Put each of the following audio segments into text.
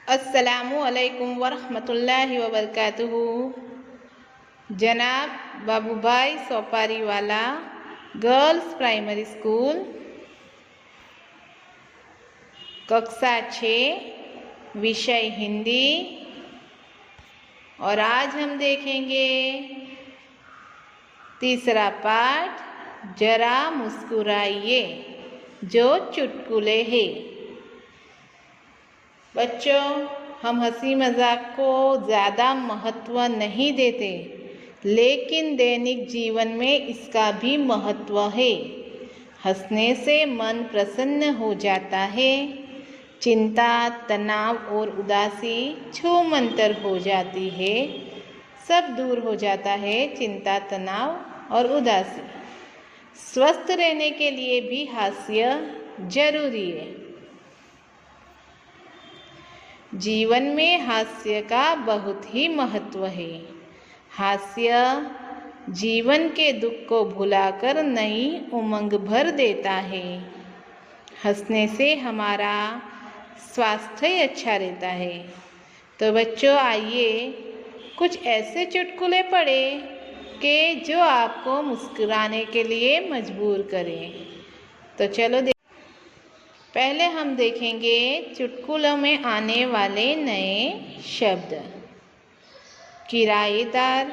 अस्सलामु अलैकुम वरहमतुल्लाहि वबरकातुहू। जनाब बाबूभाई सोपारी वाला गर्ल्स प्राइमरी स्कूल, कक्षा 6, विषय हिंदी। और आज हम देखेंगे तीसरा पाठ, जरा मुस्कुराइए, जो चुटकुले हैं। बच्चों, हम हंसी मजाक को ज़्यादा महत्व नहीं देते, लेकिन दैनिक जीवन में इसका भी महत्व है। हंसने से मन प्रसन्न हो जाता है, चिंता, तनाव और उदासी छूमंतर हो जाती है। सब दूर हो जाता है, चिंता, तनाव और उदासी। स्वस्थ रहने के लिए भी हास्य जरूरी है। जीवन में हास्य का बहुत ही महत्व है। हास्य जीवन के दुख को भुलाकर नई उमंग भर देता है। हंसने से हमारा स्वास्थ्य अच्छा रहता है। तो बच्चों, आइए कुछ ऐसे चुटकुले पढ़ें कि जो आपको मुस्कुराने के लिए मजबूर करें। तो चलो पहले हम देखेंगे चुटकुलों में आने वाले नए शब्द। किराएदार,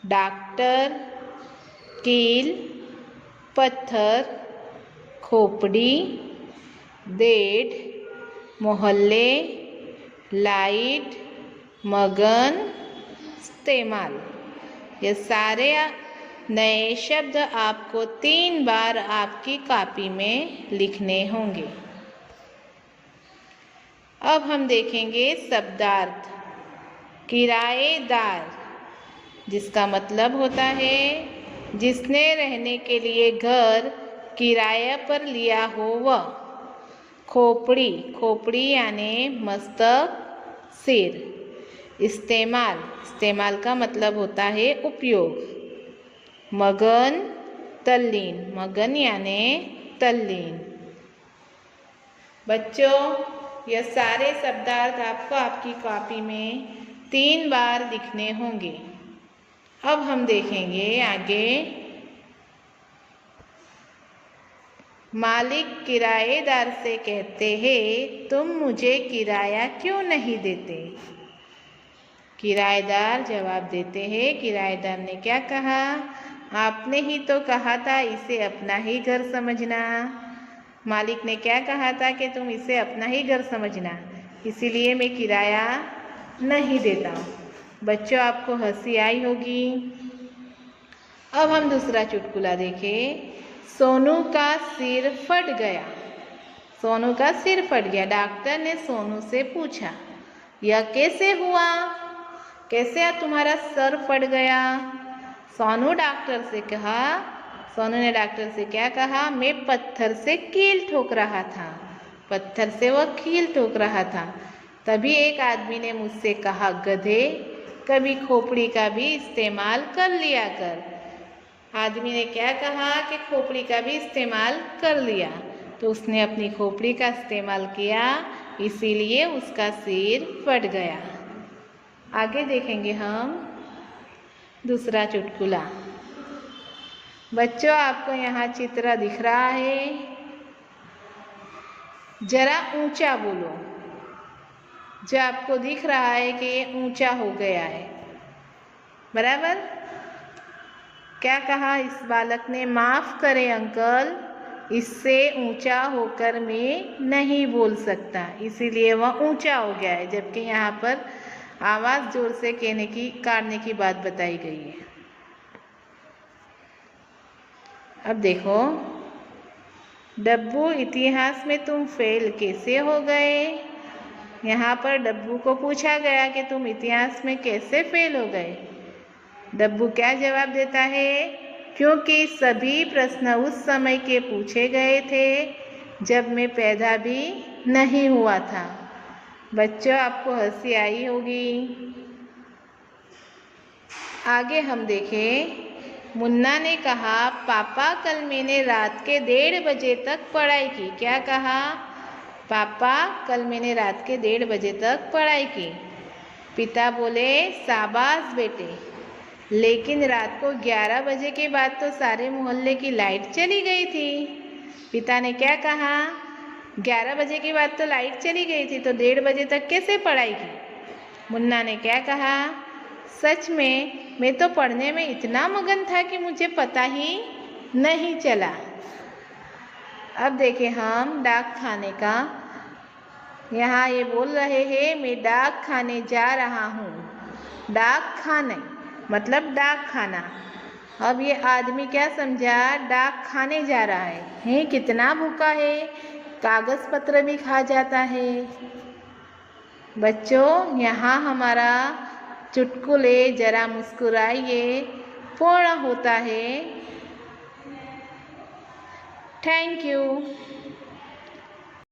डॉक्टर, कील, पत्थर, खोपड़ी, डेढ़, मोहल्ले, लाइट, मगन, इस्तेमाल। ये सारे नए शब्द आपको 3 बार आपकी कॉपी में लिखने होंगे। अब हम देखेंगे शब्दार्थ। किराएदार, जिसका मतलब होता है जिसने रहने के लिए घर किराए पर लिया हो वह। खोपड़ी, खोपड़ी यानी मस्तक, सिर। इस्तेमाल, इस्तेमाल का मतलब होता है उपयोग। मगन, तल्लीन, मगन यानी तल्लीन। बच्चों, यह सारे शब्दार्थ आपको आपकी कॉपी में 3 बार लिखने होंगे। अब हम देखेंगे आगे। मालिक किराएदार से कहते हैं, तुम मुझे किराया क्यों नहीं देते? किराएदार जवाब देते हैं, किराएदार ने क्या कहा? आपने ही तो कहा था इसे अपना ही घर समझना। मालिक ने क्या कहा था कि तुम इसे अपना ही घर समझना, इसीलिए मैं किराया नहीं देता हूँ। बच्चों, आपको हंसी आई होगी। अब हम दूसरा चुटकुला देखें। सोनू का सिर फट गया। सोनू का सिर फट गया। डॉक्टर ने सोनू से पूछा, यह कैसे हुआ? कैसे तुम्हारा सर फट गया? सोनू ने डॉक्टर से क्या कहा? मैं पत्थर से कील ठोक रहा था। पत्थर से वह कील ठोक रहा था। तभी एक आदमी ने मुझसे कहा, गधे, कभी खोपड़ी का भी इस्तेमाल कर लिया कर। आदमी ने क्या कहा कि खोपड़ी का भी इस्तेमाल कर लिया, तो उसने अपनी खोपड़ी का इस्तेमाल किया, इसीलिए उसका सिर फट गया। आगे देखेंगे हम दूसरा चुटकुला। बच्चों, आपको यहाँ चित्र दिख रहा है, जरा ऊंचा बोलो। जो आपको दिख रहा है कि ये ऊंचा हो गया है, बराबर? क्या कहा इस बालक ने? माफ करें अंकल, इससे ऊंचा होकर मैं नहीं बोल सकता, इसीलिए वह ऊंचा हो गया है। जबकि यहाँ पर आवाज़ जोर से काटने की बात बताई गई है। अब देखो, डब्बू, इतिहास में तुम फेल कैसे हो गए? यहाँ पर डब्बू को पूछा गया कि तुम इतिहास में कैसे फेल हो गए? डब्बू क्या जवाब देता है? क्योंकि सभी प्रश्न उस समय के पूछे गए थे जब मैं पैदा भी नहीं हुआ था। बच्चों, आपको हंसी आई होगी। आगे हम देखें। मुन्ना ने कहा, पापा, कल मैंने रात के 1:30 बजे तक पढ़ाई की। क्या कहा? पापा, कल मैंने रात के 1:30 बजे तक पढ़ाई की। पिता बोले, शाबाश बेटे, लेकिन रात को 11 बजे के बाद तो सारे मोहल्ले की लाइट चली गई थी। पिता ने क्या कहा? 11 बजे के बाद तो लाइट चली गई थी, तो 1:30 बजे तक कैसे पढ़ाई की? मुन्ना ने क्या कहा? सच में मैं तो पढ़ने में इतना मगन था कि मुझे पता ही नहीं चला। अब देखें हम डाक खाने का। यहाँ ये बोल रहे हैं, मैं डाक खाने जा रहा हूँ। डाक खाने मतलब डाक खाना। अब ये आदमी क्या समझा? डाक खाने जा रहा है। कितना भूखा है, कागज पत्र भी खा जाता है। बच्चों, यहाँ हमारा चुटकुले जरा मुस्कुराइए पूर्ण होता है। Thank you.